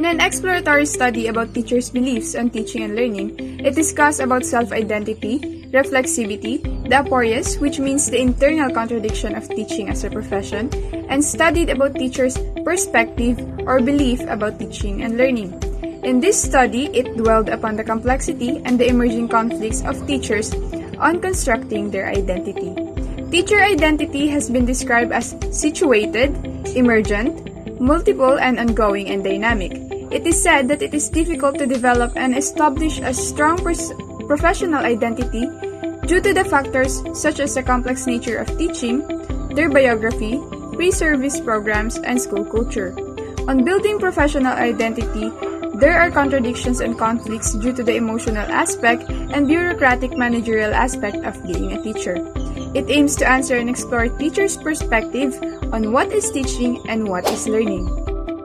In an exploratory study about teachers' beliefs on teaching and learning, it discussed about self-identity, reflexivity, the aporias, which means the internal contradiction of teaching as a profession, and studied about teachers' perspective or belief about teaching and learning. In this study, it dwelled upon the complexity and the emerging conflicts of teachers on constructing their identity. Teacher identity has been described as situated, emergent, multiple and ongoing and dynamic. It is said that it is difficult to develop and establish a strong professional identity due to the factors such as the complex nature of teaching, their biography, pre-service programs, and school culture. On building professional identity, there are contradictions and conflicts due to the emotional aspect and bureaucratic managerial aspect of being a teacher. It aims to answer and explore teachers' perspective on what is teaching and what is learning.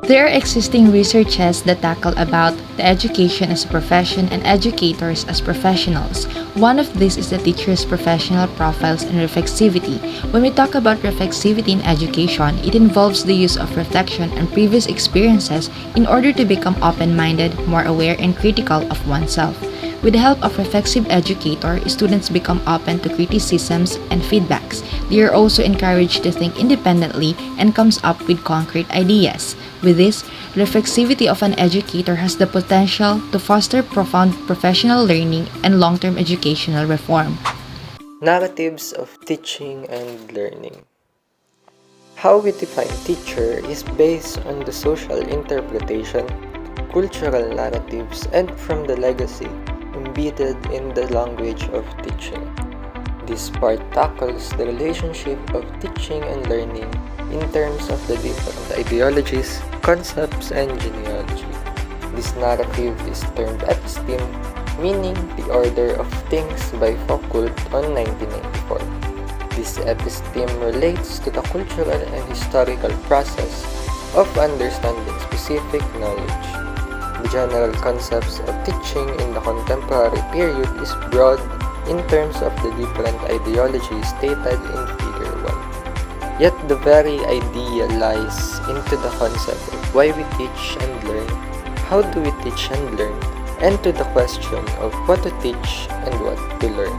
There are existing researches that tackle about the education as a profession and educators as professionals. One of these is the teacher's professional profiles and reflexivity. When we talk about reflexivity in education, it involves the use of reflection and previous experiences in order to become open-minded, more aware, and critical of oneself. With the help of reflexive educator, students become open to criticisms and feedbacks. They are also encouraged to think independently and comes up with concrete ideas. With this, reflexivity of an educator has the potential to foster profound professional learning and long-term educational reform. Narratives of teaching and learning. How we define teacher is based on the social interpretation, cultural narratives, and from the legacy embedded in the language of teaching. This part tackles the relationship of teaching and learning in terms of the different ideologies, concepts, and genealogy. This narrative is termed episteme, meaning the order of things by Foucault on 1994. This episteme relates to the cultural and historical process of understanding specific knowledge. The general concepts of teaching in the contemporary period is broad in terms of the different ideologies stated in Figure 1. Yet the very idea lies into the concept of why we teach and learn, how do we teach and learn, and to the question of what to teach and what to learn.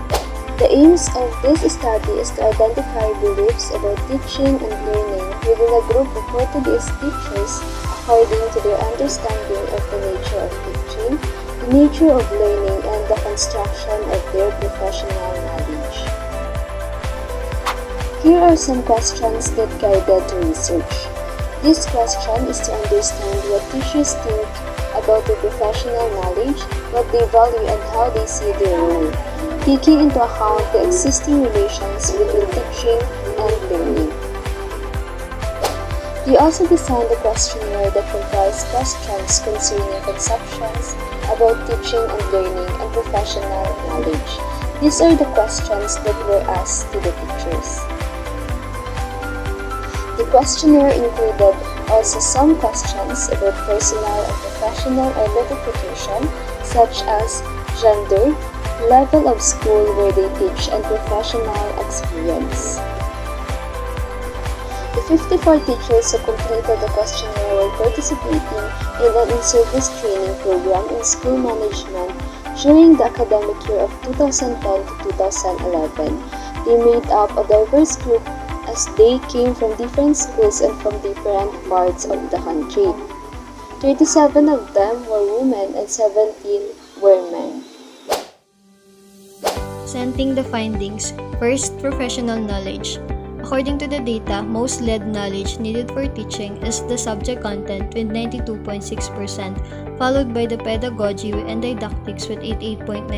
The aims of this study is to identify beliefs about teaching and learning within a group of Portuguese teachers according to their understanding of the nature of teaching, the nature of learning, and the construction of their professional knowledge. Here are some questions that guided the research. This question is to understand what teachers think about their professional knowledge, what they value, and how they see their role, taking into account the existing relations between teaching and learning. We also designed a questionnaire that comprised questions concerning conceptions about teaching and learning and professional knowledge. These are the questions that were asked to the teachers. The questionnaire included also some questions about personal and professional identification, such as gender, level of school where they teach, and professional experience. The 54 teachers who completed the questionnaire were participating in an in-service training program in school management during the academic year of 2010 to 2011. They made up a diverse group as they came from different schools and from different parts of the country. 37 of them were women and 17 were men. Presenting the findings. First, professional knowledge. According to the data, most lead knowledge needed for teaching is the subject content with 92.6%, followed by the pedagogy and didactics with 88.9%.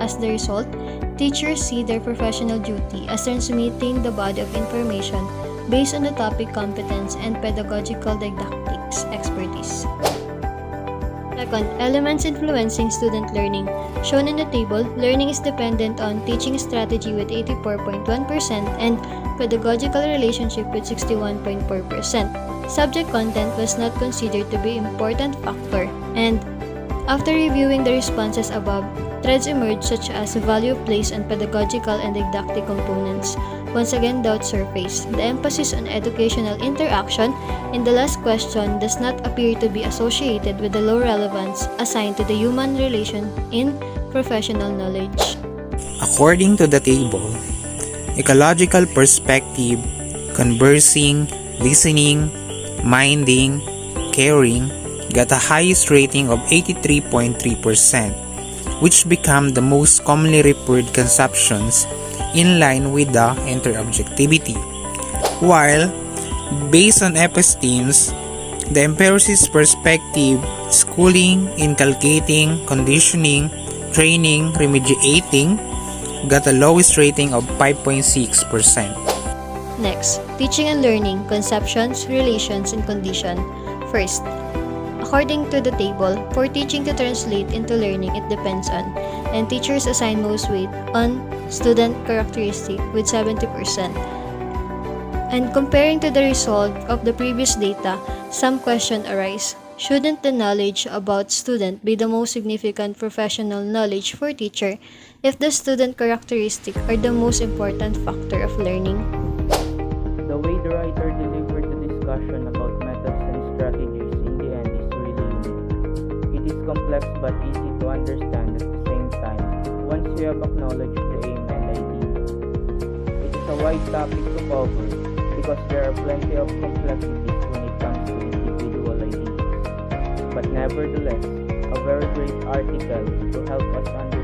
As the result, teachers see their professional duty as transmitting the body of information based on the topic competence and pedagogical didactics expertise. Second, elements influencing student learning. Shown in the table, learning is dependent on teaching strategy with 84.1% and pedagogical relationship with 61.4%. Subject content was not considered to be an important factor, and After reviewing the responses above, threads emerged such as value placed on pedagogical and didactic components. Once again, doubts surfaced. The emphasis on educational interaction in the last question does not appear to be associated with the low relevance assigned to the human relation in professional knowledge. According to the table, ecological perspective, conversing, listening, minding, caring got a highest rating of 83.3%, which become the most commonly referred conceptions in line with the interobjectivity. While, based on epistemes, the empiricist perspective, schooling, inculcating, conditioning, training, remediating, got the lowest rating of 5.6%. Next, teaching and learning, conceptions, relations, and condition. First, according to the table, for teaching to translate into learning, it depends on, and teachers assign most weight on student characteristic with 70%. And comparing to the result of the previous data, some question arise. Shouldn't the knowledge about student be the most significant professional knowledge for teacher if the student characteristic are the most important factor of learning? The way the writer delivered the discussion about methods and strategies in the end is really unique. It is complex but easy to understand at the same time once you have acknowledged the aim and idea. It is a wide topic to cover because there are plenty of complexities when it comes to individual ideas. But nevertheless, a very great article to help us understand